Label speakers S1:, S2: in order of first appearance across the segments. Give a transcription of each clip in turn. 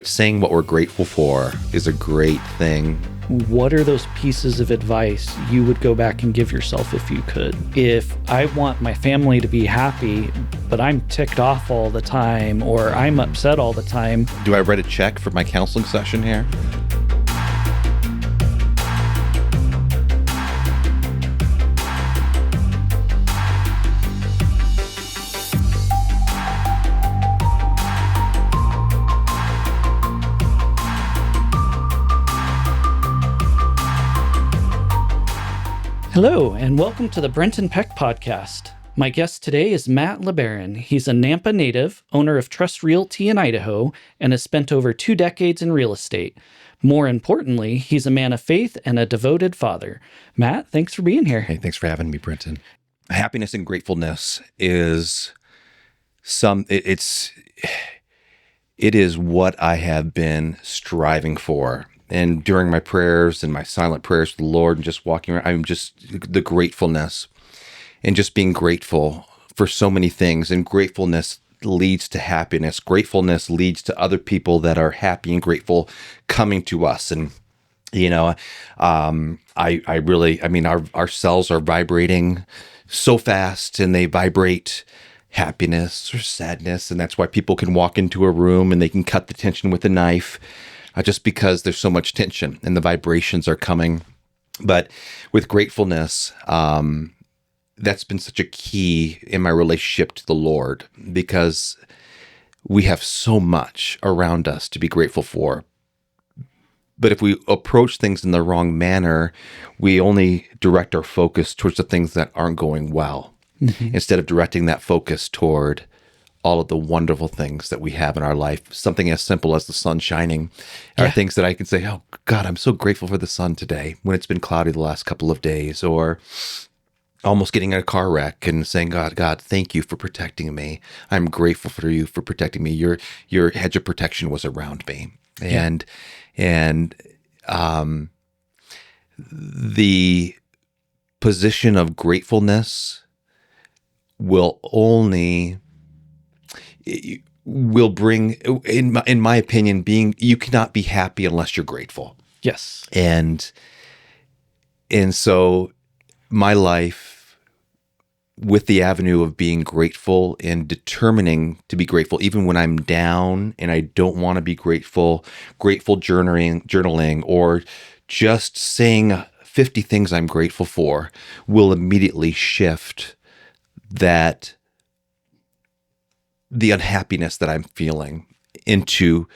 S1: Saying what we're grateful for is a great thing.
S2: What are those pieces of advice you would go back and give yourself if you could? If I want my family to be happy, but I'm ticked off all the time, or I'm upset all the time.
S1: Do I write a check for my counseling session here?
S2: Hello, and welcome to the Brenton Peck podcast. My guest today is Matt LeBaron. He's a Nampa native, owner of Trust Realty in Idaho, and has spent over 2 decades in real estate. More importantly, he's a man of faith and a devoted father. Matt, thanks for being here.
S1: Hey, thanks for having me, Brenton. Happiness and gratefulness is it is what I have been striving for. And during my prayers and my silent prayers to the Lord and just walking around, I'm just the gratefulness and just being grateful for so many things. And gratefulness leads to happiness. Gratefulness leads to other people that are happy and grateful coming to us. And, our cells are vibrating so fast, and they vibrate happiness or sadness. And that's why people can walk into a room and they can cut the tension with a knife. Just because there's so much tension and the vibrations are coming. But with gratefulness, that's been such a key in my relationship to the Lord, because we have so much around us to be grateful for. But if we approach things in the wrong manner, we only direct our focus towards the things that aren't going well, instead of directing that focus toward all of the wonderful things that we have in our life. Something as simple as the sun shining are things that I can say, oh God, I'm so grateful for the sun today when it's been cloudy the last couple of days. Or almost getting in a car wreck and saying, God, thank you for protecting me. I'm grateful for you for protecting me. Your hedge of protection was around me. And the position of gratefulness will bring, in my opinion, you cannot be happy unless you're grateful.
S2: Yes.
S1: And so my life, with the avenue of being grateful and determining to be grateful, even when I'm down and I don't want to be grateful journaling, or just saying 50 things I'm grateful for, will immediately shift the unhappiness that I'm feeling into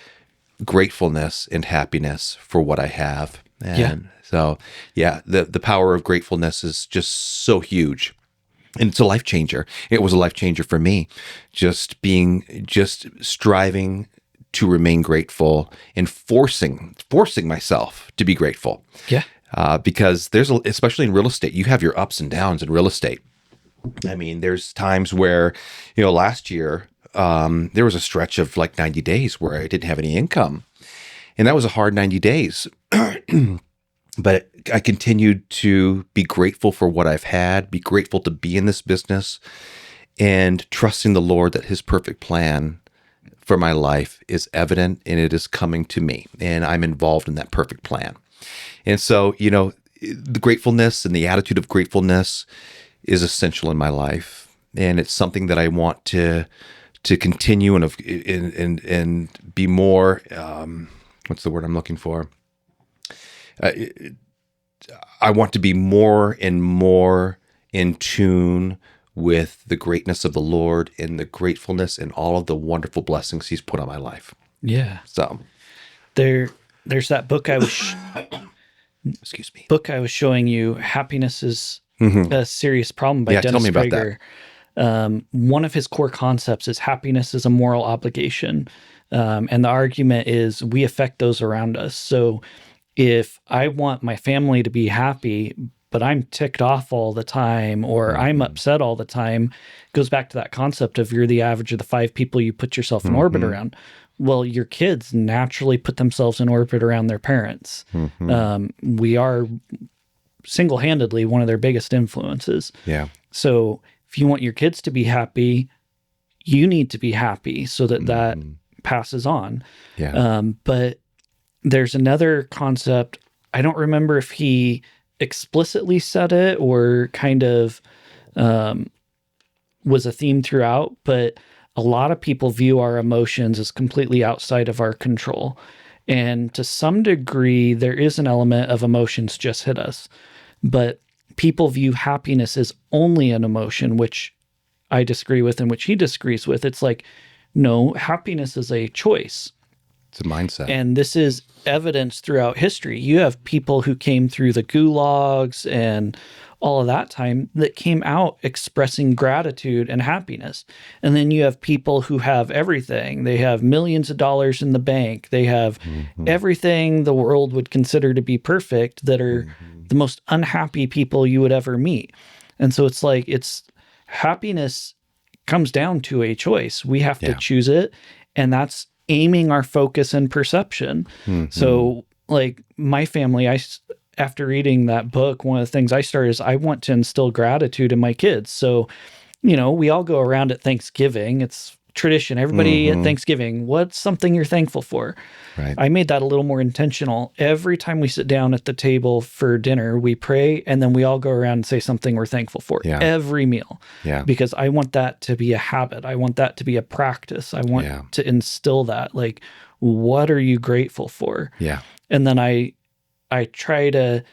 S1: gratefulness and happiness for what I have. And so, the power of gratefulness is just so huge. And it's a life changer. It was a life changer for me, just striving to remain grateful and forcing myself to be grateful. Yeah. Because especially in real estate, you have your ups and downs in real estate. I mean, there's times where, last year, there was a stretch of like 90 days where I didn't have any income. And that was a hard 90 days. But I continued to be grateful for what I've had, be grateful to be in this business, and trusting the Lord that His perfect plan for my life is evident and it is coming to me. And I'm involved in that perfect plan. And so, the gratefulness and the attitude of gratefulness is essential in my life. And it's something that I want to continue and be more, what's the word I'm looking for? I want to be more and more in tune with the greatness of the Lord and the gratefulness and all of the wonderful blessings He's put on my life.
S2: Yeah.
S1: So
S2: there's that book I was showing you, Happiness is a Serious Problem by Dennis
S1: tell me about
S2: Prager. One of his core concepts is happiness is a moral obligation. And the argument is we affect those around us. So if I want my family to be happy, but I'm ticked off all the time, or I'm upset all the time, it goes back to that concept of you're the average of the 5 people you put yourself in orbit around. Well, your kids naturally put themselves in orbit around their parents. We are single-handedly one of their biggest influences. Yeah. So if you want your kids to be happy, you need to be happy so that passes on.
S1: Yeah.
S2: But there's another concept. I don't remember if he explicitly said it or kind of was a theme throughout, but a lot of people view our emotions as completely outside of our control. And to some degree, there is an element of emotions just hit us. But people view happiness as only an emotion, which I disagree with and which he disagrees with. It's like, no, happiness is a choice.
S1: It's a mindset.
S2: And this is evidence throughout history. You have people who came through the gulags and all of that time that came out expressing gratitude and happiness. And then you have people who have everything. They have millions of dollars in the bank. They have everything the world would consider to be perfect that are the most unhappy people you would ever meet. And so it's like, happiness comes down to a choice. We have to choose it. And that's aiming our focus and perception. So like my family, after reading that book, one of the things I started is I want to instill gratitude in my kids. So, we all go around at Thanksgiving. It's tradition. Everybody at Thanksgiving, what's something you're thankful for?
S1: Right.
S2: I made that a little more intentional. Every time we sit down at the table for dinner, we pray, and then we all go around and say something we're thankful for.
S1: Yeah.
S2: Every meal.
S1: Yeah.
S2: Because I want that to be a habit. I want that to be a practice. I want to instill that. Like, what are you grateful for?
S1: Yeah.
S2: And then I try to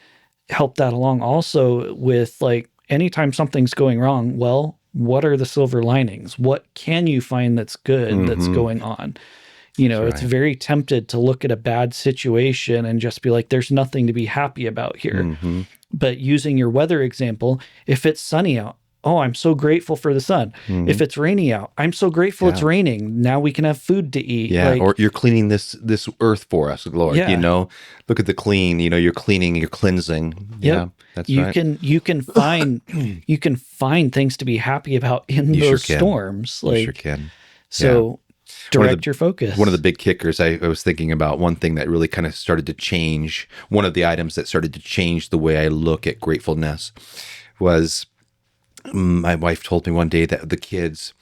S2: help that along also with, like, anytime something's going wrong, well, what are the silver linings? What can you find that's good that's going on? It's very tempted to look at a bad situation and just be like, there's nothing to be happy about here. But using your weather example, if it's sunny out, oh, I'm so grateful for the sun. If it's rainy out, I'm so grateful it's raining. Now we can have food to eat.
S1: Yeah. Or you're cleaning this earth for us, Lord. Look at the clean, you're cleaning, you're cleansing. Yeah. That's right.
S2: You can find things to be happy about in those storms.
S1: You sure can.
S2: So direct your focus.
S1: One of the big kickers I was thinking about, one thing that really kind of started to change, one of the items that started to change the way I look at gratefulness was my wife told me one day that the kids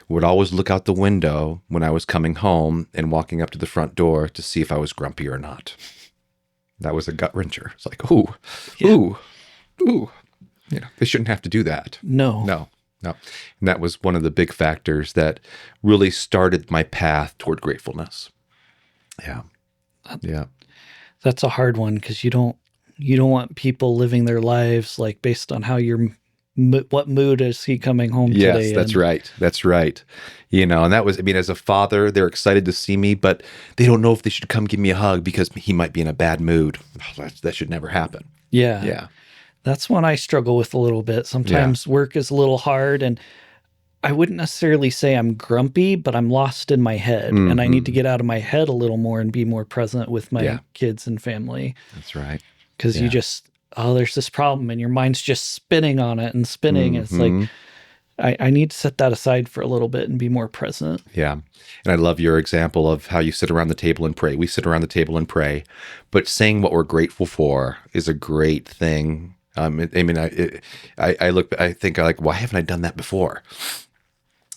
S1: would always look out the window when I was coming home and walking up to the front door to see if I was grumpy or not. That was a gut wrencher. It's like, ooh. They shouldn't have to do that. No. And that was one of the big factors that really started my path toward gratefulness. Yeah.
S2: That's a hard one because you don't want people living their lives like based on how what mood is he coming home today?
S1: Yes, that's right. That's right. And that was, as a father, they're excited to see me, but they don't know if they should come give me a hug because he might be in a bad mood. That should never happen.
S2: Yeah. That's one I struggle with a little bit. Sometimes work is a little hard, and I wouldn't necessarily say I'm grumpy, but I'm lost in my head, and I need to get out of my head a little more and be more present with my kids and family.
S1: That's right.
S2: Because you just, there's this problem, and your mind's just spinning on it and spinning. And it's like, I need to set that aside for a little bit and be more present. Yeah.
S1: And I love your example of how you sit around the table and pray. We sit around the table and pray, but saying what we're grateful for is a great thing. I think why haven't I done that before?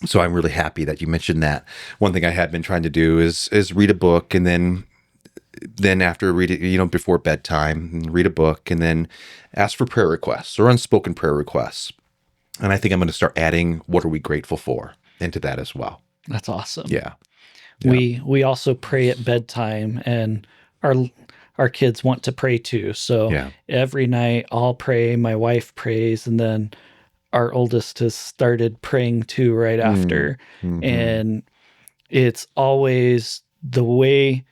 S1: So I'm really happy that you mentioned that. One thing I had been trying to do is read a book, and then after reading, before bedtime, read a book, and then ask for prayer requests or unspoken prayer requests. And I think I'm going to start adding what are we grateful for into that as well.
S2: That's awesome.
S1: Yeah.
S2: We also pray at bedtime, and our kids want to pray too. So every night I'll pray, my wife prays, and then our oldest has started praying too right after. And it's always the way,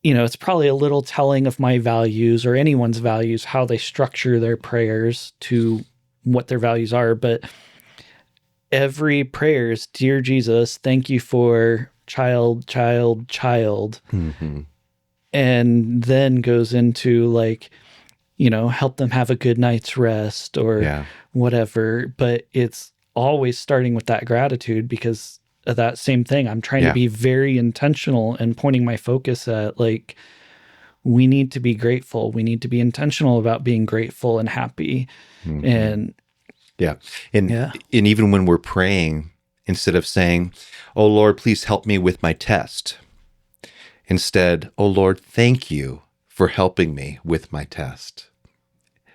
S2: it's probably a little telling of my values or anyone's values, how they structure their prayers to what their values are. But every prayer is, Dear Jesus, thank you for child. And then goes into help them have a good night's rest or whatever. But it's always starting with that gratitude because of that same thing. I'm trying to be very intentional and pointing my focus at we need to be grateful. We need to be intentional about being grateful and happy. And
S1: even when we're praying instead of saying, "Oh Lord, please help me with my test." Instead, "Oh Lord, thank you for helping me with my test."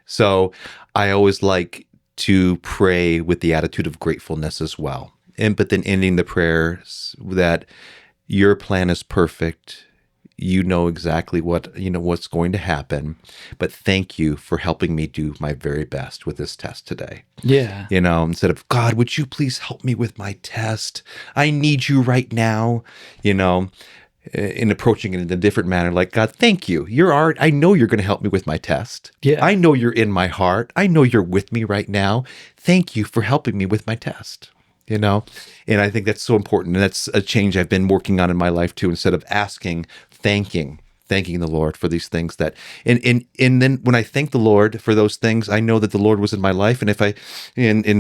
S1: So I always like to pray with the attitude of gratefulness as well. But then ending the prayers that your plan is perfect. You know exactly what's going to happen, but thank you for helping me do my very best with this test today.
S2: Yeah.
S1: Instead of, "God, would you please help me with my test? I need you right now." In approaching it in a different manner, like, "God, thank you. I know you're going to help me with my test.
S2: Yeah.
S1: I know you're in my heart. I know you're with me right now. Thank you for helping me with my test." And I think that's so important. And that's a change I've been working on in my life too. Instead of asking, thanking the Lord for these things and then when I thank the Lord for those things, I know that the Lord was in my life. And if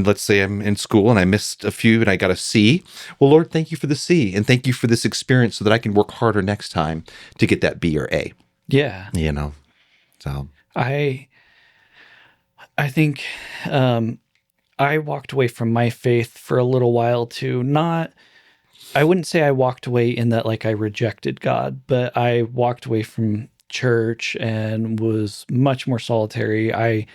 S1: let's say I'm in school and I missed a few and I got a C, well, Lord, thank you for the C and thank you for this experience so that I can work harder next time to get that B or A.
S2: Yeah.
S1: So
S2: I think I walked away from my faith for a little while too. I wouldn't say I walked away in that like I rejected God, but I walked away from church and was much more solitary. I,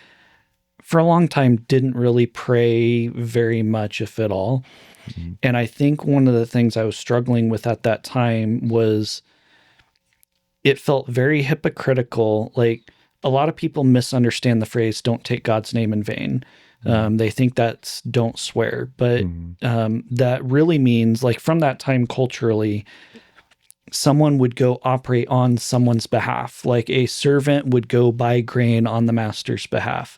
S2: for a long time, didn't really pray very much, if at all.
S1: mm-hmm.
S2: And I think one of the things I was struggling with at that time was it felt very hypocritical. Like a lot of people misunderstand the phrase, "don't take God's name in vain." They think that's "don't swear," but that really means, like, from that time culturally, someone would go operate on someone's behalf. Like a servant would go buy grain on the master's behalf.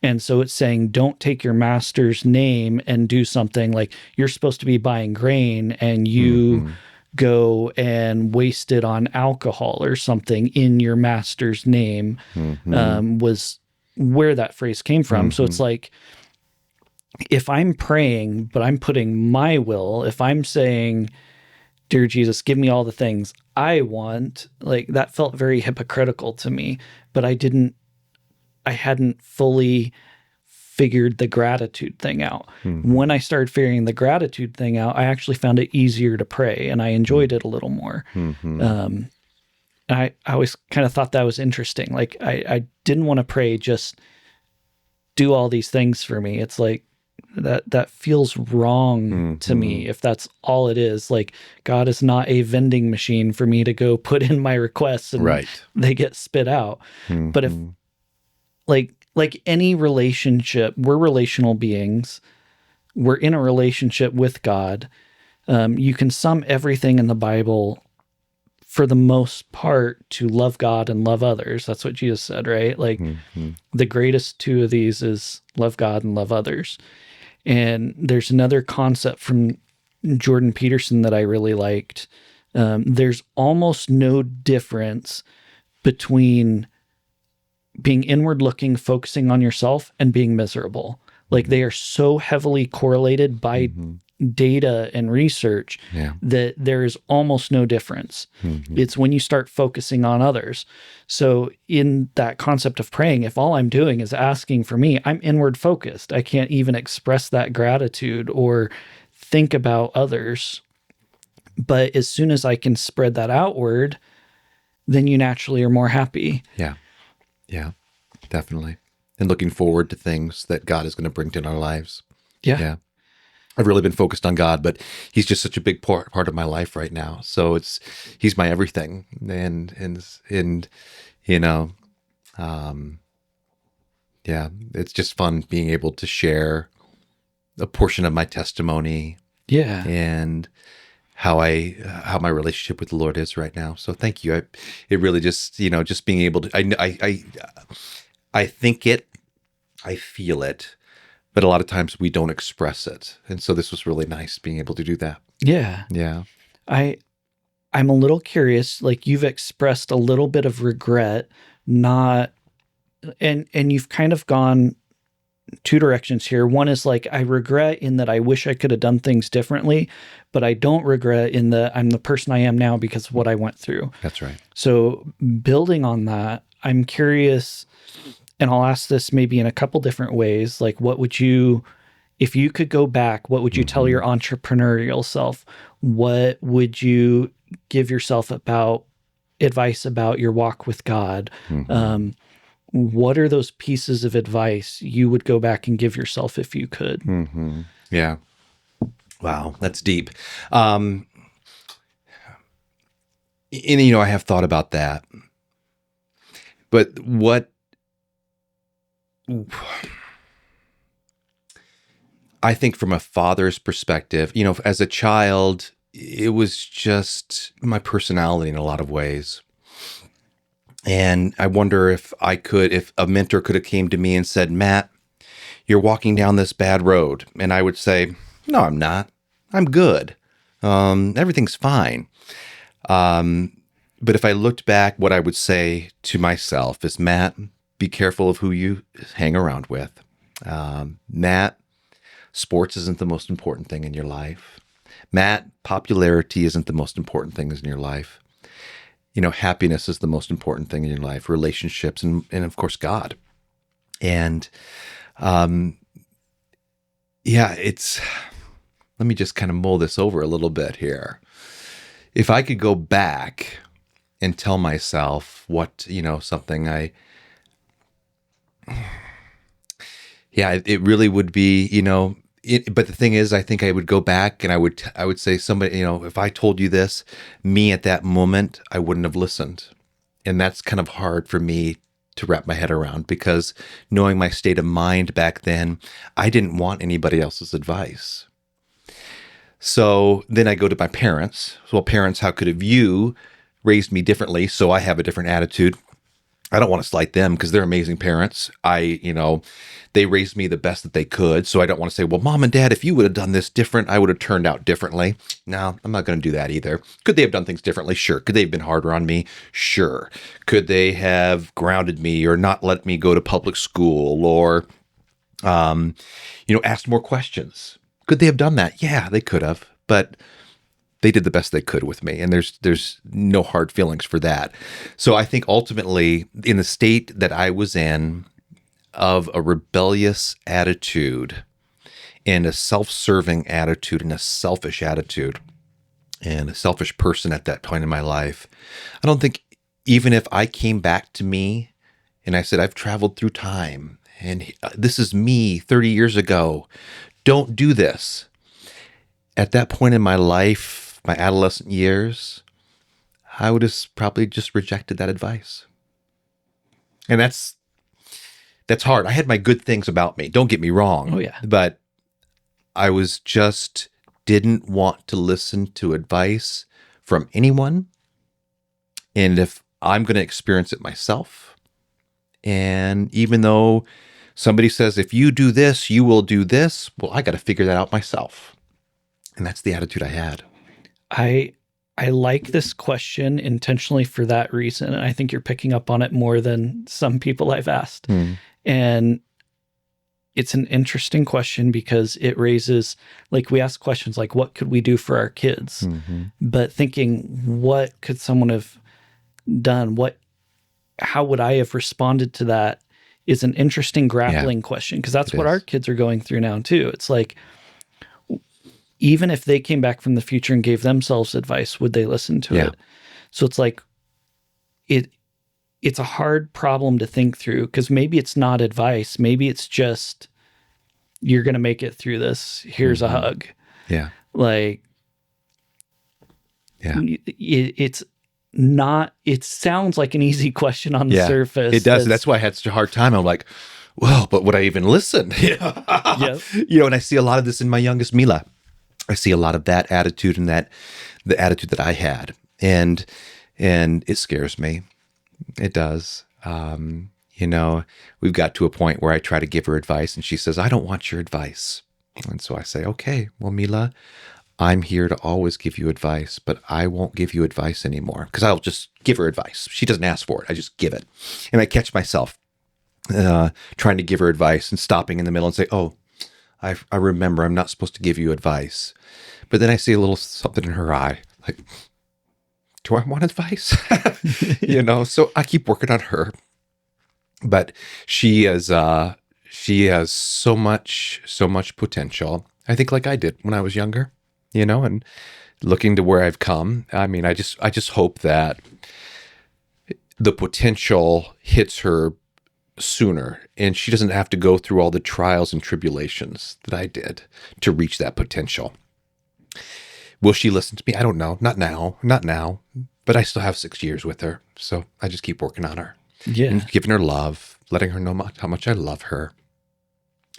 S2: And so it's saying, don't take your master's name and do something. Like you're supposed to be buying grain and you go and waste it on alcohol or something in your master's name, was where that phrase came from. So it's like, if I'm praying, but I'm putting my will, if I'm saying, "Dear Jesus, give me all the things I want," like that felt very hypocritical to me, but I hadn't fully figured the gratitude thing out. When I started figuring the gratitude thing out, I actually found it easier to pray and I enjoyed it a little more. I always kind of thought that was interesting. Like I didn't want to pray, just do all these things for me. It's like, that feels wrong to me if that's all it is. Like God is not a vending machine for me to go put in my requests and they get spit out. But if like any relationship, we're relational beings. We're in a relationship with God. You can sum everything in the Bible for the most part to love God and love others. That's what Jesus said, right? Like the greatest two of these is love God and love others. And there's another concept from Jordan Peterson that I really liked. There's almost no difference between being inward looking, focusing on yourself, and being miserable. Like they are so heavily correlated by data and research that there is almost no difference. It's when you start focusing on others. So in that concept of praying, if all I'm doing is asking for me, I'm inward focused. I can't even express that gratitude or think about others. But as soon as I can spread that outward, then you naturally are more happy.
S1: Yeah, definitely. And looking forward to things that God is going to bring to our lives. Yeah. I've really been focused on God, but he's just such a big part of my life right now. So he's my everything. And it's just fun being able to share a portion of my testimony.
S2: Yeah.
S1: And how my relationship with the Lord is right now. So thank you. It really just, just being able to, I think it, I feel it, but a lot of times we don't express it. And so this was really nice being able to do that.
S2: Yeah.
S1: Yeah.
S2: I'm a little curious, like you've expressed a little bit of regret, and you've kind of gone two directions here. One is like, I regret in that I wish I could have done things differently, but I don't regret in that I'm the person I am now because of what I went through.
S1: That's right.
S2: So building on that, I'm curious, and I'll ask this maybe in a couple different ways. Like, what would you, If you could go back, what would you tell your entrepreneurial self? What would you give yourself advice about your walk with God? What are those pieces of advice you would go back and give yourself if you could?
S1: Yeah. Wow, that's deep. And, I have thought about that. But what I think from a father's perspective, as a child, it was just my personality in a lot of ways. And I wonder if a mentor could have came to me and said, Matt, you're walking down this bad road. And I would say, no, I'm not. I'm good. Everything's fine. But if I looked back, what I would say to myself is, Matt, be careful of who you hang around with. Matt, sports isn't the most important thing in your life. Matt, popularity isn't the most important thing in your life. Happiness is the most important thing in your life, relationships, and of course, God. And let me just kind of mull this over a little bit here. If I could go back and tell myself what, something it really would be, but the thing is, I think I would go back and I would say somebody, if I told you this, me at that moment, I wouldn't have listened. And that's kind of hard for me to wrap my head around, because knowing my state of mind back then, I didn't want anybody else's advice. So then I go to my parents. Well, parents, how could have you raised me differently? So I have a different attitude. I don't want to slight them because they're amazing parents. They raised me the best that they could. So I don't want to say, well, mom and dad, if you would have done this different, I would have turned out differently. No, I'm not going to do that either. Could they have done things differently? Sure. Could they have been harder on me? Sure. Could they have grounded me or not let me go to public school or, asked more questions? Could they have done that? Yeah, they could have. But they did the best they could with me, and there's no hard feelings for that. So I think ultimately, in the state that I was in, of a rebellious attitude and a self-serving attitude and a selfish attitude and a selfish person at that point in my life, I don't think, even if I came back to me and I said, I've traveled through time and this is me 30 years ago, don't do this. At that point in my life, my adolescent years, I would have probably just rejected that advice. And that's hard. I had my good things about me. Don't get me wrong.
S2: Oh, yeah.
S1: But I was just didn't want to listen to advice from anyone. And if I'm going to experience it myself, and even though somebody says, if you do this, you will do this, well, I got to figure that out myself. And that's the attitude I had.
S2: I like this question intentionally for that reason. And I think you're picking up on it more than some people I've asked. And it's an interesting question because it raises, like, we ask questions like, what could we do for our kids? But thinking, what could someone have done? How would I have responded to that is an interesting grappling question, because that's what our kids are going through now too. It's like, even if they came back from the future and gave themselves advice, would they listen to it? So it's like, it's a hard problem to think through, because maybe it's not advice. Maybe it's just, you're going to make it through this. Here's a hug. It's not, it sounds like an easy question on the surface.
S1: It does. That's why I had such a hard time. I'm like, well, but would I even listen? And I see a lot of this in my youngest Mila. I see a lot of that attitude and the attitude that I had. And it scares me. It does. We've got to a point where I try to give her advice and she says, I don't want your advice. And so I say, okay, well, Mila, I'm here to always give you advice, but I won't give you advice anymore, because I'll just give her advice. She doesn't ask for it. I just give it. And I catch myself trying to give her advice and stopping in the middle and say, oh, I remember I'm not supposed to give you advice. But then I see a little something in her eye, like, do I want advice? So I keep working on her. But she is She has so much potential. I think like I did when I was younger, and looking to where I've come. I mean, I just hope that the potential hits her sooner and she doesn't have to go through all the trials and tribulations that I did to reach that potential. Will she listen to me? I don't know. Not now, but I still have 6 years with her. So I just keep working on her and giving her love, letting her know how much I love her.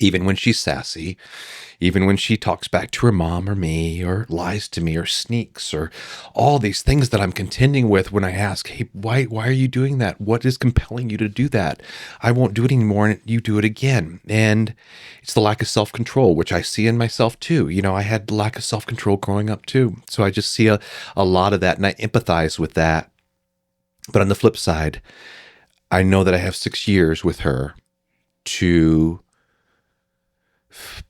S1: Even when she's sassy, even when she talks back to her mom or me or lies to me or sneaks or all these things that I'm contending with when I ask, hey, why are you doing that? What is compelling you to do that? I won't do it anymore and you do it again. And it's the lack of self-control, which I see in myself too. I had lack of self-control growing up too. So I just see a lot of that and I empathize with that. But on the flip side, I know that I have 6 years with her to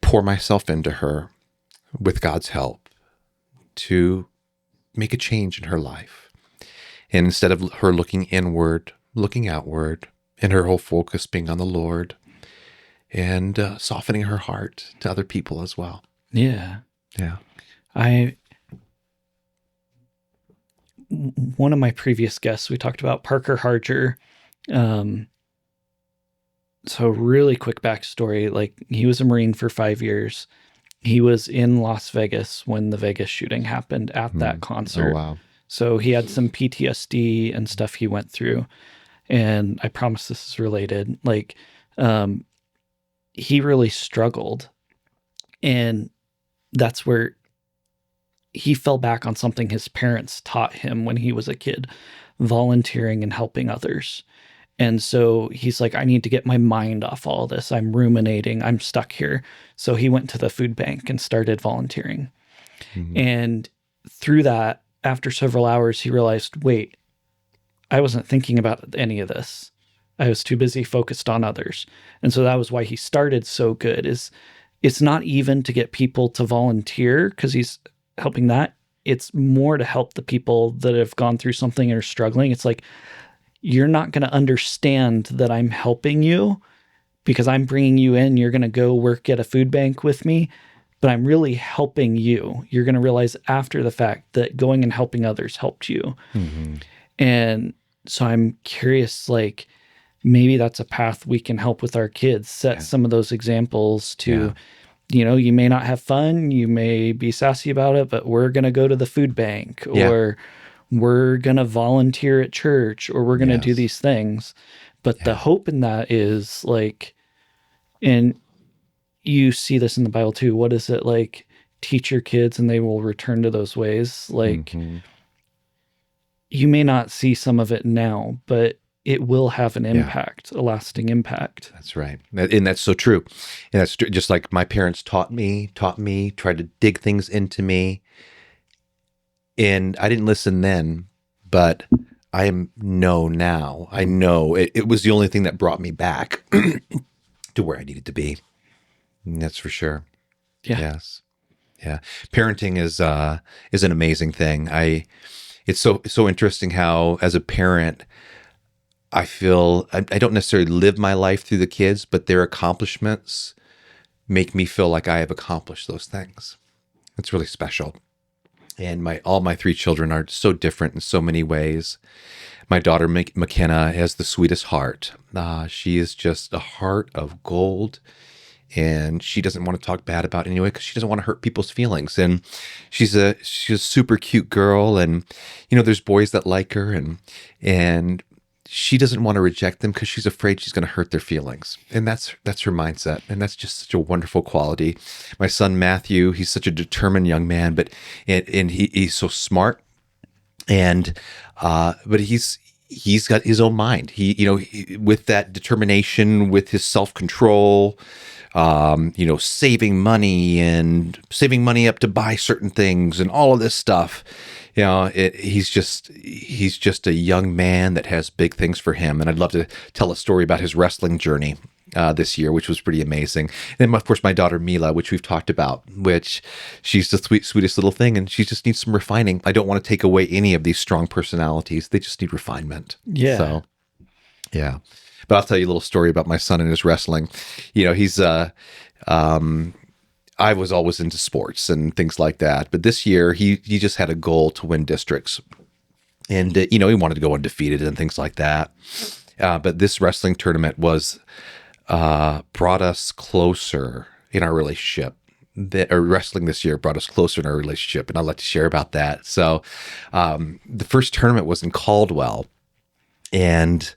S1: pour myself into her with God's help to make a change in her life. And instead of her looking inward, looking outward, and her whole focus being on the Lord and softening her heart to other people as well.
S2: Yeah.
S1: Yeah.
S2: One of my previous guests, we talked about Parker Harger. So really quick backstory, like he was a Marine for 5 years. He was in Las Vegas when the Vegas shooting happened at that concert.
S1: Oh, wow.
S2: So he had some PTSD and stuff he went through. And I promise this is related. Like, he really struggled. And that's where he fell back on something his parents taught him when he was a kid, volunteering and helping others. And so he's like, I need to get my mind off all this. I'm ruminating. I'm stuck here. So he went to the food bank and started volunteering. Mm-hmm. And through that, after several hours, he realized, wait, I wasn't thinking about any of this. I was too busy focused on others. And so that was why he started SoGood. It's not even to get people to volunteer because he's helping that. It's more to help the people that have gone through something and are struggling. It's like, you're not going to understand that I'm helping you because I'm bringing you in. You're going to go work at a food bank with me, but I'm really helping you. You're going to realize after the fact that going and helping others helped you. Mm-hmm. And so I'm curious, like, maybe that's a path we can help with our kids, set some of those examples to, you may not have fun. You may be sassy about it, but we're going to go to the food bank or we're going to volunteer at church or we're going to do these things. But the hope in that is like, and you see this in the Bible too. What is it like? Teach your kids and they will return to those ways. Like you may not see some of it now, but it will have an impact, a lasting impact.
S1: That's right. And that's so true. And that's just like my parents taught me, tried to dig things into me. And I didn't listen then, but I know now. I know it was the only thing that brought me back to where I needed to be. And that's for sure.
S2: Yeah.
S1: Yes. Yeah. Parenting is an amazing thing. It's so interesting how as a parent, I feel I don't necessarily live my life through the kids, but their accomplishments make me feel like I have accomplished those things. It's really special. And all my 3 children are so different in so many ways. My daughter, McKenna, has the sweetest heart. She is just a heart of gold. And she doesn't want to talk bad about it anyway because she doesn't want to hurt people's feelings. And she's a super cute girl. And, there's boys that like her. And she doesn't want to reject them because she's afraid she's going to hurt their feelings. And that's her mindset. And that's just such a wonderful quality. My son, Matthew, he's such a determined young man, and he's so smart. And, but he's got his own mind. He with that determination, with his self-control, saving money up to buy certain things and all of this stuff. He's just a young man that has big things for him. And I'd love to tell a story about his wrestling journey this year, which was pretty amazing. And then, of course, my daughter, Mila, which we've talked about, which she's the sweetest little thing. And she just needs some refining. I don't want to take away any of these strong personalities. They just need refinement.
S2: Yeah.
S1: So, Yeah. But I'll tell you a little story about my son and his wrestling. He's I was always into sports and things like that, but this year he just had a goal to win districts, and he wanted to go undefeated and things like that. But this wrestling tournament brought us closer in our relationship. Wrestling this year brought us closer in our relationship, and I'd like to share about that. So, the first tournament was in Caldwell, and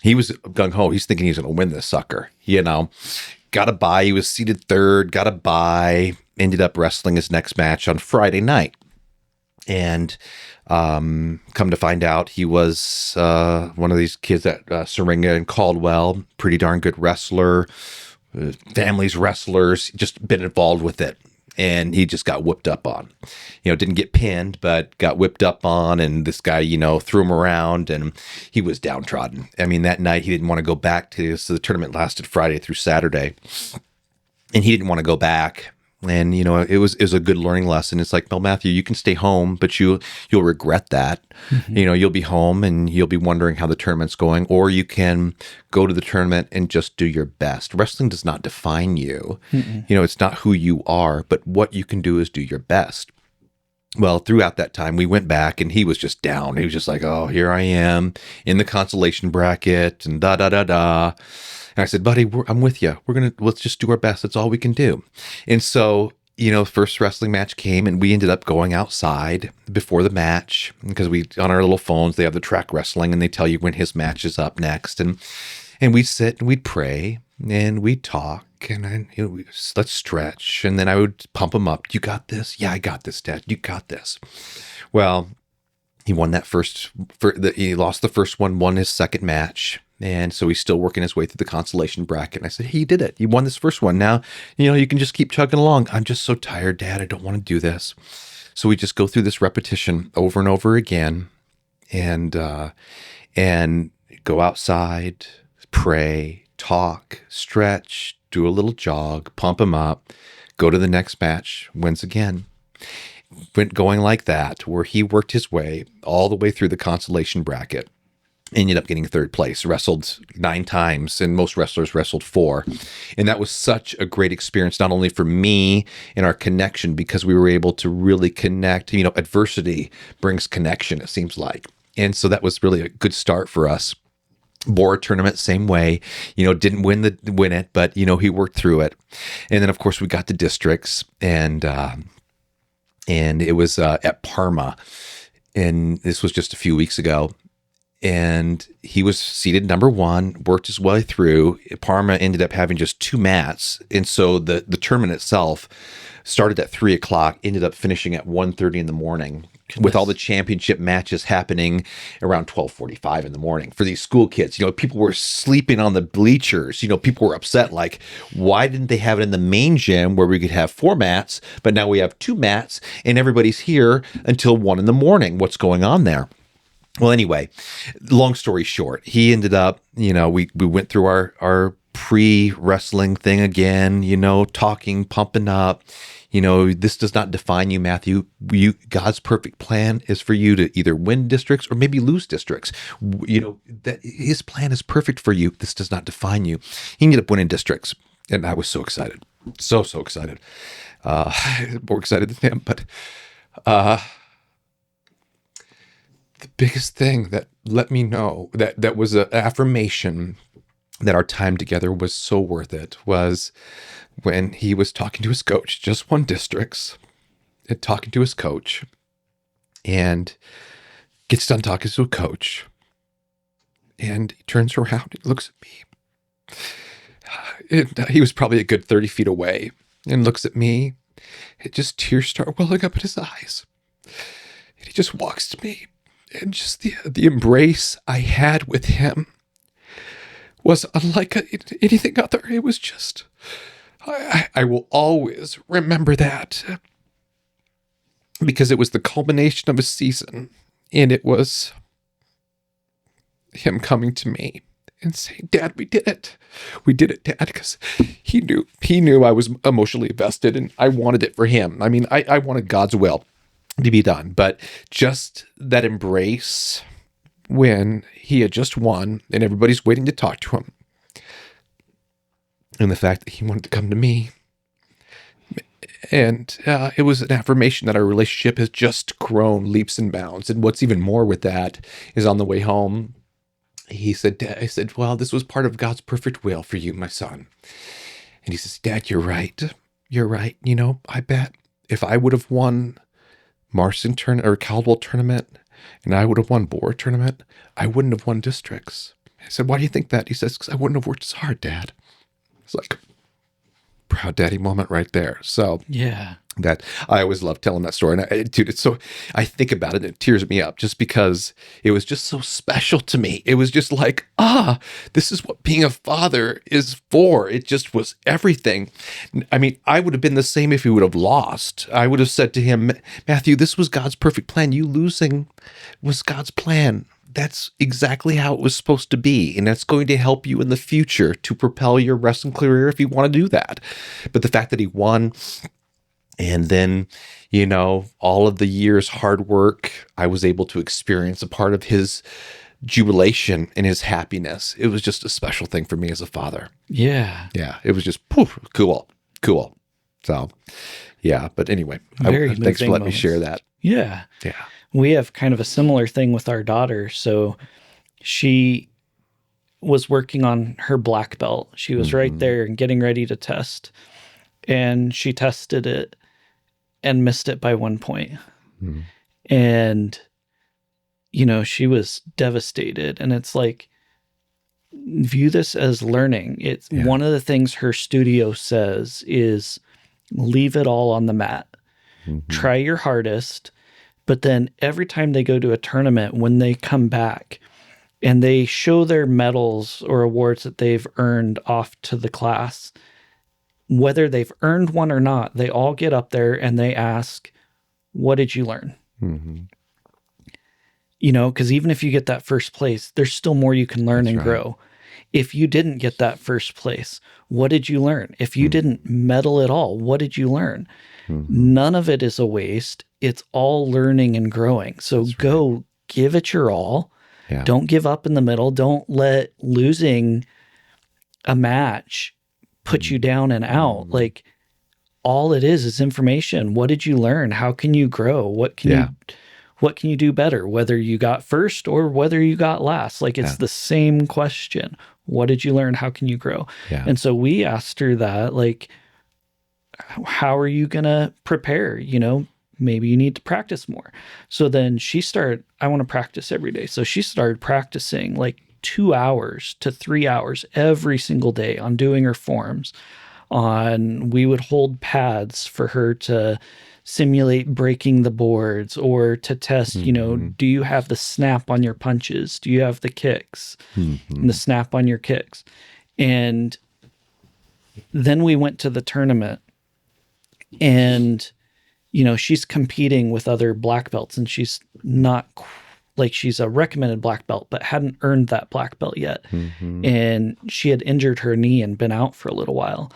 S1: he was gung ho. He's thinking he's going to win this sucker. Got a bye. He was seated third. Got a bye. Ended up wrestling his next match on Friday night, and come to find out, he was one of these kids at Syringa and Caldwell. Pretty darn good wrestler. Family's wrestlers. Just been involved with it. And he just got whipped up on. Didn't get pinned, but got whipped up on. And this guy, threw him around, and he was downtrodden. I mean, that night he didn't want to go back so the tournament lasted Friday through Saturday. And he didn't want to go back. And, it was a good learning lesson. It's like, well, Matthew, you can stay home, but you'll regret that. Mm-hmm. You'll be home and you'll be wondering how the tournament's going, or you can go to the tournament and just do your best. Wrestling does not define you. Mm-mm. It's not who you are, but what you can do is do your best. Well, throughout that time, we went back and he was just down. He was just like, oh, here I am in the consolation bracket and da-da-da-da. And I said, buddy, I'm with you. Let's just do our best. That's all we can do. And so, first wrestling match came, and we ended up going outside before the match, because on our little phones, they have the track wrestling, and they tell you when his match is up next. And we'd sit and we'd pray and we'd talk, and then, let's stretch. And then I would pump him up. You got this? Yeah, I got this, Dad. You got this. Well, he won that he lost the first one, won his second match. And so he's still working his way through the consolation bracket. And I said, hey, he did it. He won this first one. Now, you can just keep chugging along. I'm just so tired, Dad. I don't want to do this. So we just go through this repetition over and over again, and go outside, pray, talk, stretch, do a little jog, pump him up, go to the next match, wins again. Went going like that, where he worked his way all the way through the consolation bracket. Ended up getting third place, wrestled 9 times, and most wrestlers wrestled 4. And that was such a great experience, not only for me and our connection, because we were able to really connect. Adversity brings connection, it seems like. And so that was really a good start for us. Bora tournament, same way, didn't win it, but, he worked through it. And then, of course, we got to districts, and it was at Parma. And this was just a few weeks ago. And he was seated number 1, worked his way through. Parma ended up having just 2 mats. And so the tournament itself started at 3:00, ended up finishing at 1:30 in the morning. Goodness. With all the championship matches happening around 12:45 in the morning for these school kids. People were sleeping on the bleachers. People were upset, like, why didn't they have it in the main gym where we could have 4 mats, but now we have 2 mats and everybody's here until 1 in the morning. What's going on there? Well, anyway, long story short, he ended up, we went through our pre-wrestling thing again, talking, pumping up. This does not define you, Matthew. God's perfect plan is for you to either win districts or maybe lose districts. That his plan is perfect for you. This does not define you. He ended up winning districts, and I was so excited. So excited. More excited than him, but the biggest thing that let me know that was an affirmation that our time together was so worth it was when he was talking to his coach, just won districts, and talking to his coach, and gets done talking to a coach, and he turns around and looks at me. He was probably a good 30 feet away, and looks at me. Tears start welling up in his eyes. And he just walks to me. And just the embrace I had with him was unlike anything other. It was just, I will always remember that, because it was the culmination of a season, and it was him coming to me and saying, Dad, we did it. We did it, Dad, because he knew I was emotionally invested, and I wanted it for him. I mean, I wanted God's will to be done, but just that embrace
S3: when he had just won and everybody's waiting to talk to him. And the fact that he wanted to come to me. And it was an affirmation that our relationship has just grown leaps and bounds. And what's even more with that is on the way home, he said, I said, well, this was part of God's perfect will for you, my son. And he says, Dad, you're right. You're right. You know, I bet if I would have won Marston or Caldwell tournament and I would have won Boer tournament, I wouldn't have won districts. I said, why do you think that? He says, because I wouldn't have worked as hard, Dad. It's like proud daddy moment right there. So
S2: yeah,
S3: that I always love telling that story. And dude, it's so, I think about it and it tears me up just because it was just so special to me. It was just like, this is what being a father is for. It just was everything. I mean, I would have been the same if he would have lost. I would have said to him, Matthew, this was God's perfect plan. You losing was God's plan. That's exactly how it was supposed to be. And that's going to help you in the future to propel your wrestling career if you want to do that. But the fact that he won, and then, you know, all of the years hard work, I was able to experience a part of his jubilation and his happiness. It was just a special thing for me as a father.
S2: Yeah.
S3: Yeah. It was just cool. So, yeah. But anyway, thanks for letting me share that.
S2: Yeah.
S3: Yeah.
S2: We have kind of a similar thing with our daughter. So she was working on her black belt. She was right there and getting ready to test. And she tested it and missed it by 1 point. And, you know, she was devastated. And it's like, view this as learning. It's one of the things her studio says is leave it all on the mat. Try your hardest. But then every time they go to a tournament, when they come back and they show their medals or awards that they've earned off to the class, whether they've earned one or not, they all get up there and they ask, what did you learn? You know, because even if you get that first place, there's still more you can learn and grow. If you didn't get that first place, what did you learn? If you didn't medal at all, what did you learn? None of it is a waste. It's all learning and growing. So go give it your all.
S3: Yeah.
S2: Don't give up in the middle. Don't let losing a match put you down and out. Like, all it is information. What did you learn? How can you grow? What can you do better? Whether you got first or whether you got last. Like, it's the same question. What did you learn? How can you grow?
S3: Yeah.
S2: And so we asked her that, like, how are you going to prepare? You know, maybe you need to practice more. So then she started, I want to practice every day. So she started practicing like 2 hours to 3 hours every single day on doing her forms. We would hold pads for her to simulate breaking the boards or to test, you know, do you have the snap on your punches? Do you have the kicks and the snap on your kicks? And then we went to the tournament and, you know, she's competing with other black belts and she's not like, she's a recommended black belt, but hadn't earned that black belt yet. And she had injured her knee and been out for a little while.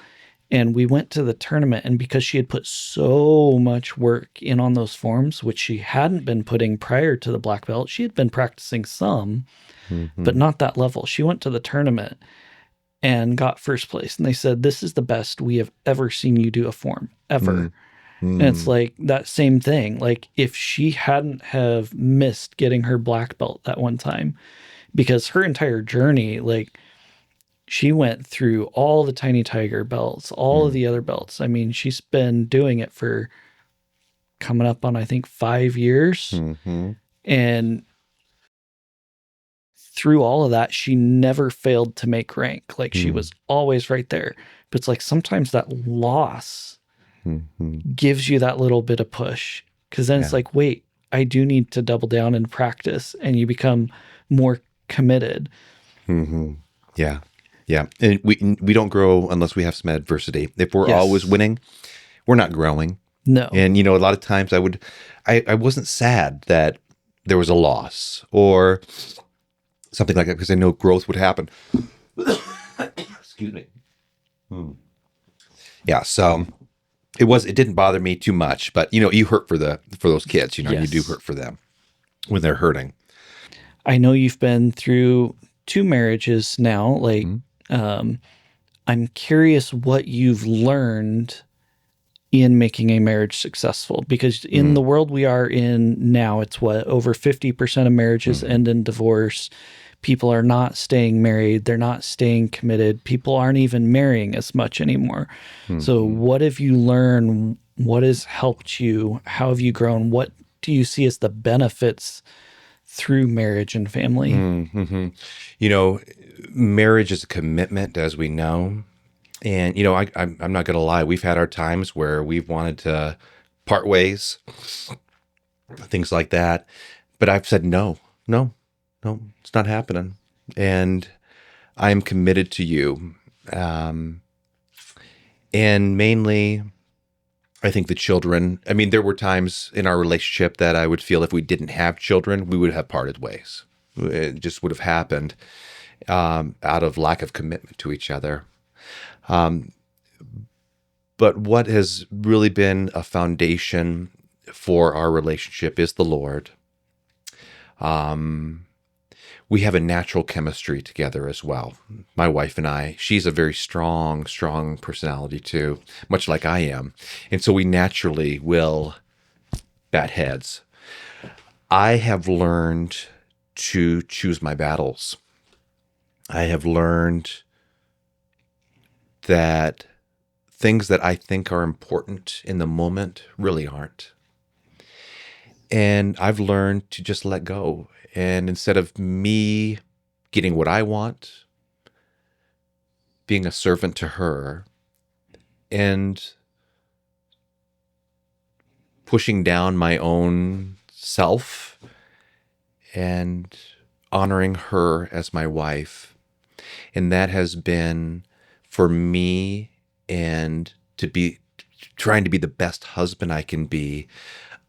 S2: And we went to the tournament, and because she had put so much work in on those forms, which she hadn't been putting prior to the black belt, she had been practicing some, but not that level. She went to the tournament and got first place. And they said, this is the best we have ever seen you do a form, ever. And it's like that same thing. Like, if she hadn't have missed getting her black belt that one time, because her entire journey, like, she went through all the Tiny Tiger belts, all of the other belts. I mean, she's been doing it for coming up on, I think, 5 years. And through all of that, she never failed to make rank. Like, she was always right there. But it's like sometimes that loss gives you that little bit of push. Because then it's like, wait, I do need to double down and practice. And you become more committed.
S1: Yeah. Yeah. And we don't grow unless we have some adversity. If we're always winning, we're not growing.
S2: No.
S1: And, you know, a lot of times I wasn't sad that there was a loss or something like that because I know growth would happen. Excuse me. Yeah. So it didn't bother me too much, but, you know, you hurt for those kids, you know, you do hurt for them when they're hurting.
S2: I know you've been through 2 marriages now. Like, I'm curious what you've learned in making a marriage successful, because in the world we are in now, it's what, over 50% of marriages end in divorce. People are not staying married. They're not staying committed. People aren't even marrying as much anymore. So what have you learned? What has helped you? How have you grown? What do you see as the benefits through marriage and family?
S1: You know, marriage is a commitment, as we know. And, you know, I'm not going to lie. We've had our times where we've wanted to part ways, things like that. But I've said, no, it's not happening. And I am committed to you. And mainly, I think the children, I mean, there were times in our relationship that I would feel if we didn't have children, we would have parted ways. It just would have happened out of lack of commitment to each other. But what has really been a foundation for our relationship is the Lord. We have a natural chemistry together as well. My wife and I, she's a very strong personality too, much like I am. And so we naturally will bat heads. I have learned to choose my battles. I have learned that things that I think are important in the moment really aren't. And I've learned to just let go. And instead of me getting what I want, being a servant to her and pushing down my own self and honoring her as my wife. And that has been for me, and to be trying to be the best husband I can be,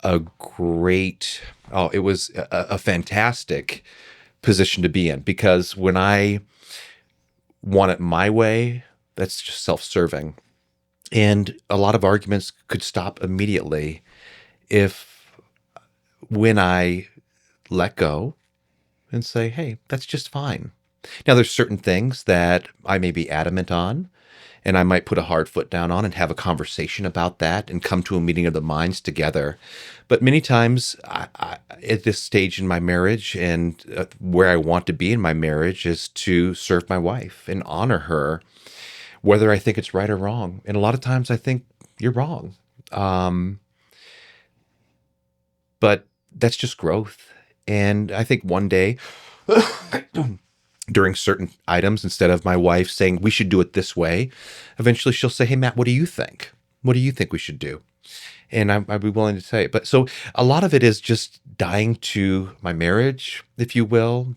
S1: it was a fantastic position to be in, because when I want it my way, that's just self-serving. And a lot of arguments could stop immediately when I let go and say, hey, that's just fine. Now, there's certain things that I may be adamant on, and I might put a hard foot down on and have a conversation about that and come to a meeting of the minds together. But many times I at this stage in my marriage and where I want to be in my marriage is to serve my wife and honor her, whether I think it's right or wrong. And a lot of times I think you're wrong. But that's just growth. And I think one day during certain items, instead of my wife saying we should do it this way, eventually she'll say, hey, Matt, what do you think? What do you think we should do? And I'd be willing to say it. But so a lot of it is just dying to my marriage, if you will,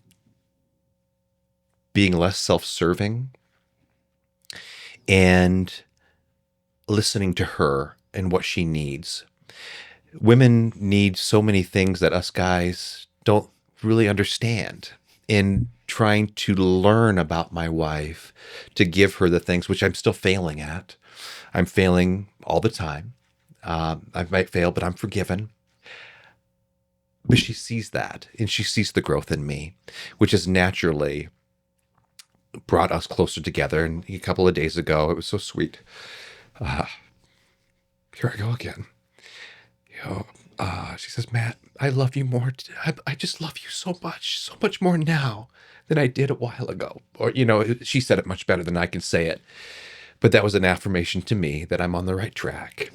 S1: being less self-serving and listening to her and what she needs. Women need so many things that us guys don't really understand. In trying to learn about my wife, to give her the things which I'm still failing at. I'm failing all the time. I might fail, but I'm forgiven. But she sees that, and she sees the growth in me, which has naturally brought us closer together. And a couple of days ago, it was so sweet. Here I go again. She says, Matt, I love you more. I just love you so much more now than I did a while ago. Or, she said it much better than I can say it. But that was an affirmation to me that I'm on the right track.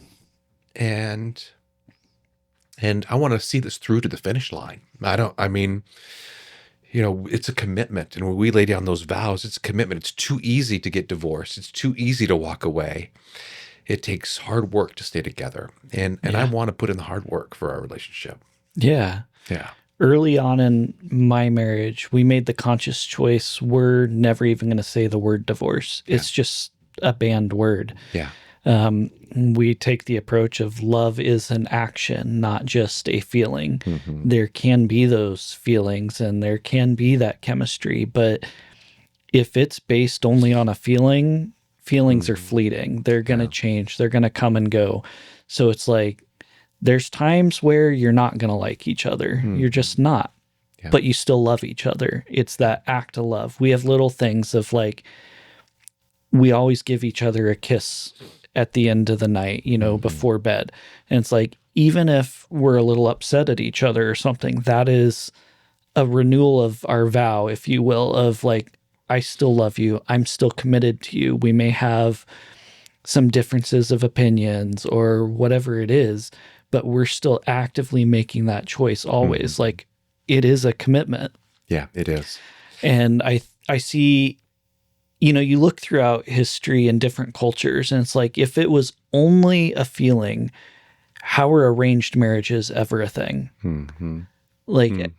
S1: And I want to see this through to the finish line. It's a commitment. And when we lay down those vows, it's a commitment. It's too easy to get divorced. It's too easy to walk away. It takes hard work to stay together. And I want to put in the hard work for our relationship.
S2: Yeah.
S1: Yeah.
S2: Early on in my marriage, we made the conscious choice. We're never even going to say the word divorce. Yeah. It's just a banned word.
S1: Yeah.
S2: We take the approach of love is an action, not just a feeling.
S1: Mm-hmm.
S2: There can be those feelings and there can be that chemistry, but if it's based only on a feeling, feelings are fleeting. They're going to change. They're going to come and go. So it's like, there's times where you're not going to like each other. You're just not. but you still love each other. It's that act of love. We have little things of like, we always give each other a kiss at the end of the night, before bed. And it's like, even if we're a little upset at each other or something, that is a renewal of our vow, if you will, of like, I still love you. I'm still committed to you. We may have some differences of opinions or whatever it is, but we're still actively making that choice always. Like, it is a commitment.
S3: Yeah, it is.
S2: And I see, you look throughout history and different cultures, and it's like, if it was only a feeling, how are arranged marriages ever a thing? Like,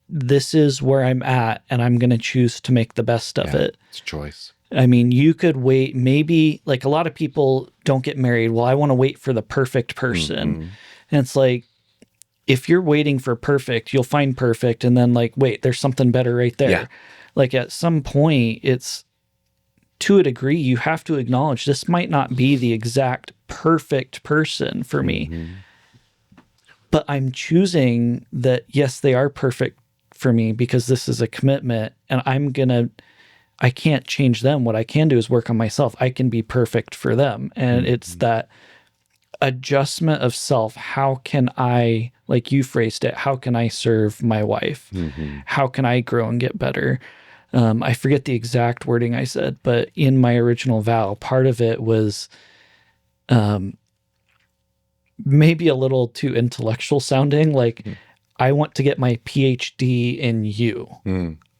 S2: this is where I'm at, and I'm going to choose to make the best of it.
S3: It's a choice.
S2: I mean, you could wait, maybe, like, a lot of people don't get married. Well, I want to wait for the perfect person. And it's like, if you're waiting for perfect, you'll find perfect, and then like, wait, there's something better right there.
S3: Yeah.
S2: Like, at some point, it's, to a degree, you have to acknowledge this might not be the exact perfect person for me, but I'm choosing that, yes, they are perfect for me because this is a commitment, and I can't change them. What I can do is work on myself. I can be perfect for them. And it's that adjustment of self. How can I, like you phrased it, how can I serve my wife? How can I grow and get better? I forget the exact wording I said, but in my original vow, part of it was maybe a little too intellectual sounding. Like, I want to get my PhD in you.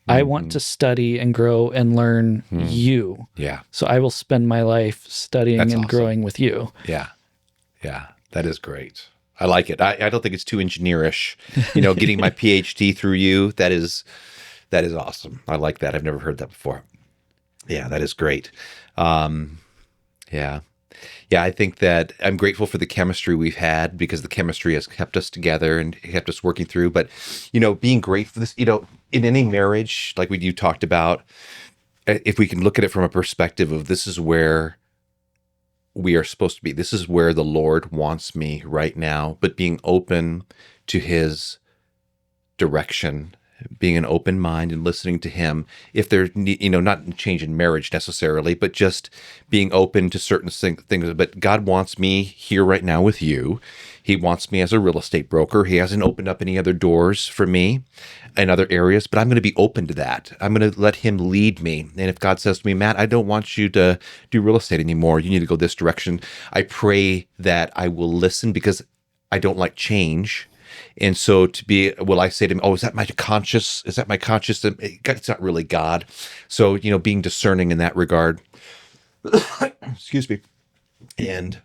S2: I want to study and grow and learn you.
S3: Yeah.
S2: So I will spend my life studying and growing with you.
S3: Yeah. Yeah. That is great. I like it. I don't think it's too engineerish. Getting my PhD through you, that is awesome. I like that. I've never heard that before. Yeah, that is great. Yeah. Yeah, I think that I'm grateful for the chemistry we've had, because the chemistry has kept us together and kept us working through. But, being grateful for this, in any marriage, like you talked about, if we can look at it from a perspective of, this is where we are supposed to be. This is where the Lord wants me right now, but being open to his direction, being an open mind and listening to him. If there's, not a change in marriage necessarily, but just being open to certain things. But God wants me here right now with you. He wants me as a real estate broker. He hasn't opened up any other doors for me in other areas, but I'm going to be open to that. I'm going to let him lead me. And if God says to me, Matt, I don't want you to do real estate anymore, you need to go this direction, I pray that I will listen, because I don't like change. And so will I say to him, oh, is that my conscience? Is that my conscience? It's not really God. So, being discerning in that regard. Excuse me. And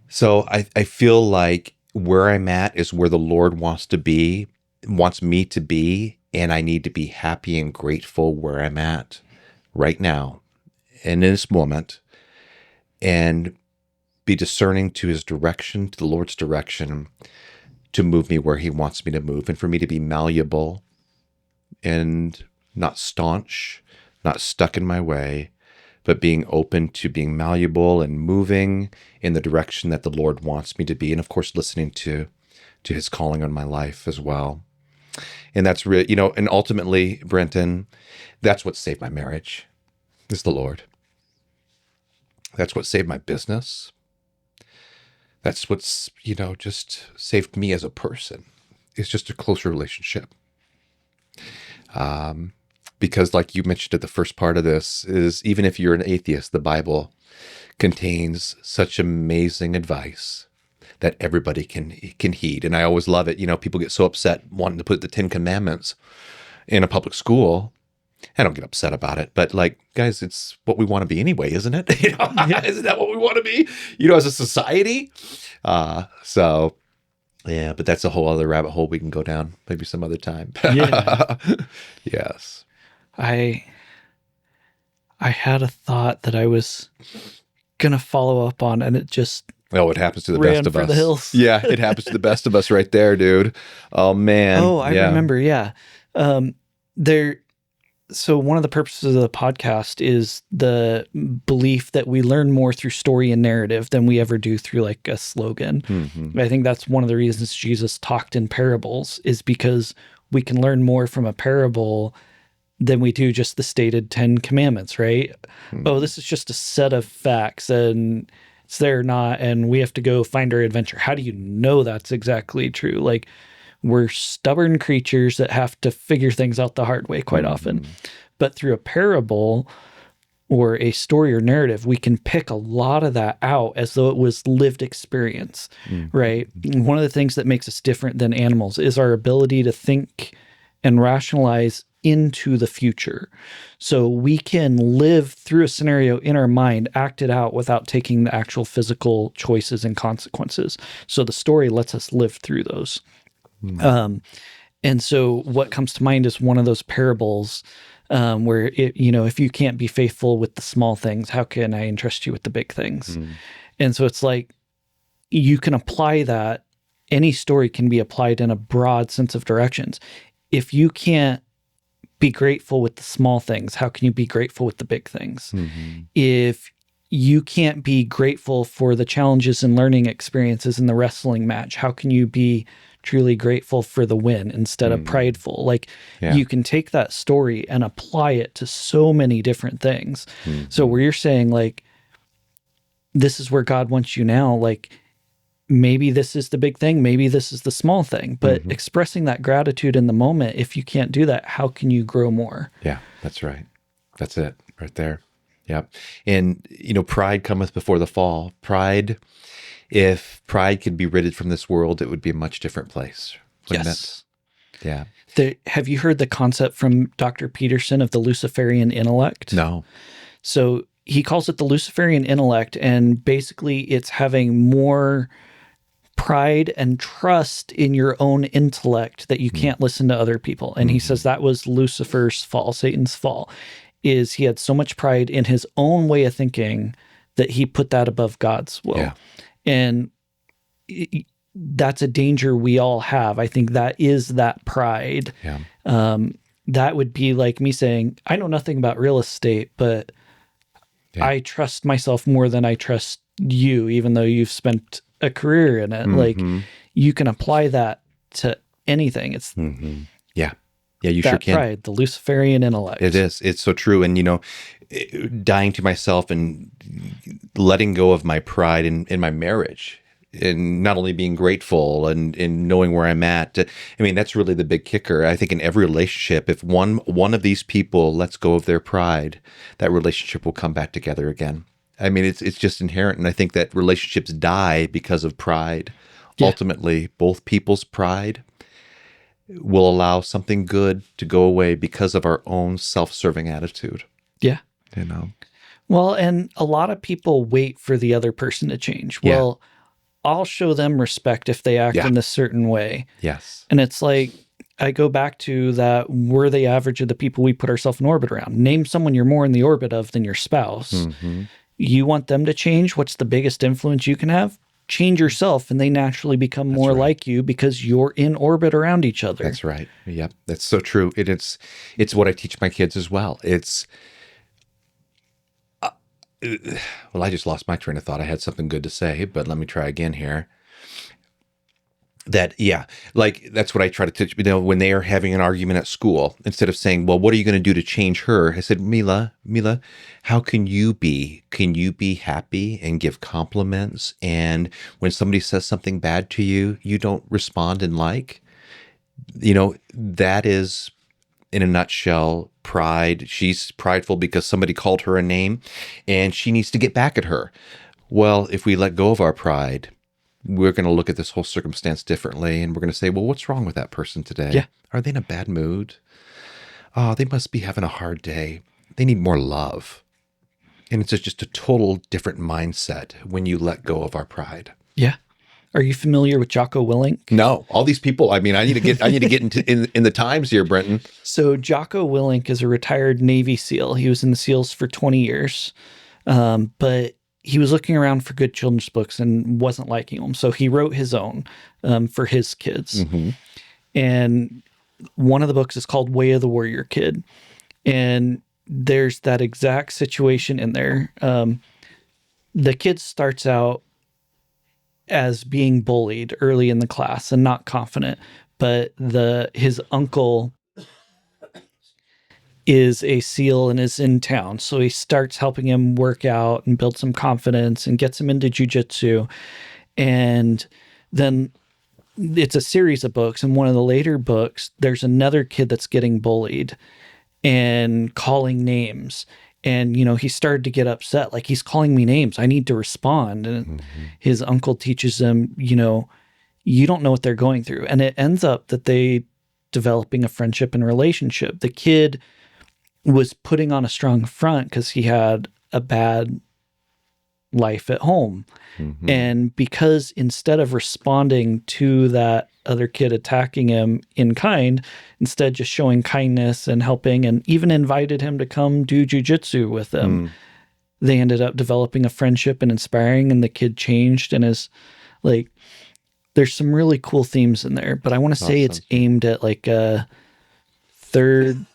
S3: so I feel like where I'm at is where the Lord wants me to be, and I need to be happy and grateful where I'm at right now and in this moment, and be discerning to his direction, to the Lord's direction, to move me where he wants me to move, and for me to be malleable and not staunch, not stuck in my way, but being open to being malleable and moving in the direction that the Lord wants me to be. And of course, listening to his calling on my life as well. And that's really, and ultimately, Brenton, that's what saved my marriage, is the Lord. That's what saved my business. That's what's, just saved me as a person. It's just a closer relationship. Because like you mentioned at the first part of this, is even if you're an atheist, the Bible contains such amazing advice that everybody can heed. And I always love it. People get so upset wanting to put the 10 Commandments in a public school. I don't get upset about it, but like, guys, it's what we want to be anyway, isn't it? Isn't that what we want to be, as a society? So yeah, but that's a whole other rabbit hole we can go down maybe some other time.
S2: Yeah.
S3: Yes.
S2: I had a thought that I was gonna follow up on, and it just
S3: it happens to the
S2: ran
S3: best of
S2: for
S3: us.
S2: the hills.
S3: Yeah, it happens to the best of us right there, dude. Oh man.
S2: Oh, I remember. Yeah. So one of the purposes of the podcast is the belief that we learn more through story and narrative than we ever do through like a slogan.
S3: Mm-hmm.
S2: I think that's one of the reasons Jesus talked in parables, is because we can learn more from a parable than we do just the stated 10 commandments, right?
S3: Mm-hmm.
S2: Oh, this is just a set of facts and it's there or not, and we have to go find our adventure. How do you know that's exactly true? Like, we're stubborn creatures that have to figure things out the hard way quite often. But through a parable or a story or narrative, we can pick a lot of that out as though it was lived experience, right? One of the things that makes us different than animals is our ability to think and rationalize into the future. So we can live through a scenario in our mind, act it out without taking the actual physical choices and consequences. So the story lets us live through those. And so what comes to mind is one of those parables where, if you can't be faithful with the small things, how can I entrust you with the big things? And so it's like, you can apply that. Any story can be applied in a broad sense of directions. If you can't be grateful with the small things, how can you be grateful with the big things? If you can't be grateful for the challenges and learning experiences in the wrestling match, how can you be truly grateful for the win instead of prideful? Like, you can take that story and apply it to so many different things. So where you're saying, like, this is where God wants you now, like, maybe this is the big thing, maybe this is the small thing, but expressing that gratitude in the moment, if you can't do that, how can you grow more?
S3: Yeah, that's right. That's it right there. Yep. And, pride cometh before the fall. If pride could be ridded from this world, it would be a much different place.
S2: Yes.
S3: Yeah.
S2: Have you heard the concept from Dr. Peterson of the Luciferian intellect?
S3: No.
S2: So he calls it the Luciferian intellect, and basically it's having more pride and trust in your own intellect that you can't listen to other people. And he says that was Lucifer's fall, Satan's fall, is he had so much pride in his own way of thinking that he put that above God's will.
S3: Yeah.
S2: And that's a danger we all have. I think that is that pride.
S3: Yeah.
S2: That would be like me saying, I know nothing about real estate, but I trust myself more than I trust you, even though you've spent a career in it. Like, you can apply that to anything. It's
S3: Yeah, you
S2: that
S3: sure can.
S2: pride, the Luciferian intellect.
S3: It is. It's so true. And, dying to myself and letting go of my pride in my marriage, and not only being grateful and knowing where I'm at. I mean, that's really the big kicker. I think in every relationship, if one of these people lets go of their pride, that relationship will come back together again. I mean, it's just inherent. And I think that relationships die because of pride. Yeah. Ultimately, both people's pride will allow something good to go away because of our own self-serving attitude.
S2: Yeah. Well, and a lot of people wait for the other person to change. Well, I'll show them respect if they act in a certain way.
S3: Yes.
S2: And it's like, I go back to that, we're the average of the people we put ourselves in orbit around. Name someone you're more in the orbit of than your spouse. You want them to change? What's the biggest influence you can have? Change yourself, and they naturally become more like you because you're in orbit around each other.
S3: That's right. Yep. That's so true. It's what I teach my kids as well. It's, well, I just lost my train of thought. I had something good to say, but let me try again here. That's what I try to teach. When they are having an argument at school, instead of saying, well, what are you going to do to change her? I said, Mila, how can you be happy and give compliments? And when somebody says something bad to you, you don't respond and like, that is, in a nutshell, pride. She's prideful because somebody called her a name and she needs to get back at her. Well, if we let go of our pride, we're going to look at this whole circumstance differently, and we're going to say, well, what's wrong with that person today?
S2: Yeah.
S3: Are they in a bad mood? Oh, they must be having a hard day. They need more love. And it's just a total different mindset when you let go of our pride.
S2: Yeah. Are you familiar with Jocko Willink?
S3: No, all these people. I mean, I need to get into in the times here, Brenton.
S2: So Jocko Willink is a retired Navy SEAL. He was in the SEALs for 20 years, but he was looking around for good children's books and wasn't liking them. So he wrote his own for his kids. And one of the books is called Way of the Warrior Kid. And there's that exact situation in there. The kid starts out as being bullied early in the class and not confident, but his uncle is a SEAL and is in town. So he starts helping him work out and build some confidence and gets him into jujitsu. And then it's a series of books. And one of the later books, there's another kid that's getting bullied and calling names. And, he started to get upset. Like, he's calling me names. I need to respond. And his uncle teaches him, you don't know what they're going through. And it ends up that they developing a friendship and relationship. The kid was putting on a strong front because he had a bad life at home. And because instead of responding to that other kid attacking him in kind, instead just showing kindness and helping, and even invited him to come do jujitsu with them, they ended up developing a friendship and inspiring, and the kid changed and is like, there's some really cool themes in there, but I want to say it's aimed at like a third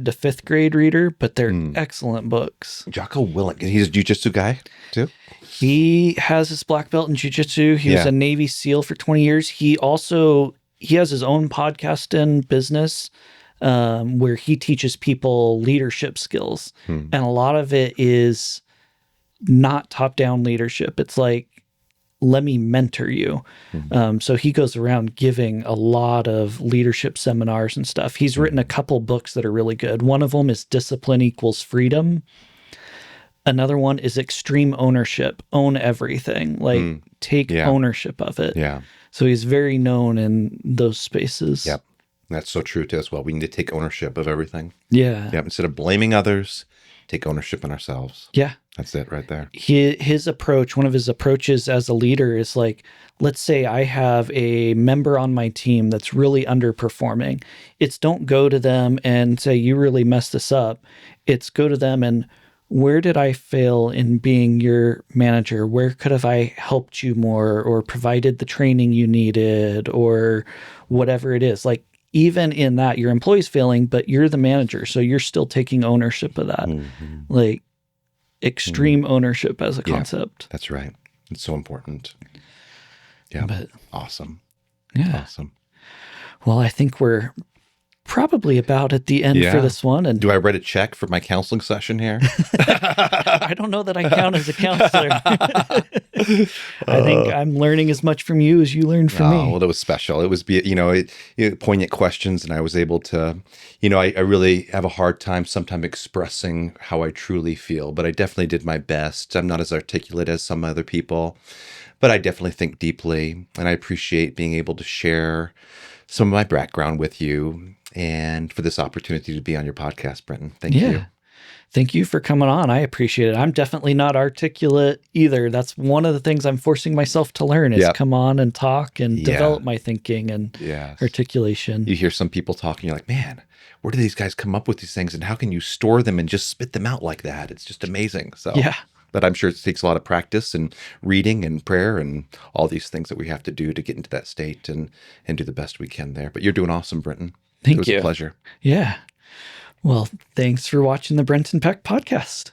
S2: to fifth grade reader, but they're excellent books.
S1: Jocko Willink, he's a jiu-jitsu guy too?
S2: He has his black belt in jiu-jitsu. He was a Navy SEAL for 20 years. He has his own podcast and business where he teaches people leadership skills. And a lot of it is not top-down leadership. It's like, let me mentor you. So he goes around giving a lot of leadership seminars and stuff. He's written a couple books that are really good. One of them is Discipline Equals Freedom. Another one is Extreme Ownership. Own everything. Like, take ownership of it.
S1: Yeah.
S2: So he's very known in those spaces.
S1: Yep. That's so true too as well. We need to take ownership of everything.
S2: Yeah.
S1: Yep. Instead of blaming others, take ownership in ourselves.
S2: Yeah.
S1: That's it right there.
S2: His approach, one of his approaches as a leader is like, let's say I have a member on my team that's really underperforming. It's don't go to them and say, you really messed this up. It's go to them and, where did I fail in being your manager? Where could have I helped you more or provided the training you needed or whatever it is? Like, even in that, your employee's failing, but you're the manager. So you're still taking ownership of that. Like, extreme ownership as a concept.
S1: That's right. It's so important. Yeah.
S2: But,
S1: awesome.
S2: Yeah.
S1: Awesome.
S2: Well, I think we're probably about at the end for this one. And
S1: do I write a check for my counseling session here?
S2: I don't know that I count as a counselor. I think I'm learning as much from you as you learned from me.
S1: Well, that was special. It was, poignant questions, and I was able to, I really have a hard time sometimes expressing how I truly feel, but I definitely did my best. I'm not as articulate as some other people, but I definitely think deeply, and I appreciate being able to share some of my background with you and for this opportunity to be on your podcast, Brenton. Thank you.
S2: Thank you for coming on. I appreciate it. I'm definitely not articulate either. That's one of the things I'm forcing myself to learn is come on and talk and develop my thinking and articulation.
S1: You hear some people talking, you're like, man, where do these guys come up with these things? And how can you store them and just spit them out like that? It's just amazing. So but I'm sure it takes a lot of practice and reading and prayer and all these things that we have to do to get into that state and do the best we can there. But you're doing awesome, Brenton.
S2: Thank you.
S1: It was a pleasure.
S2: Yeah. Well, thanks for watching the Brenton Peck podcast.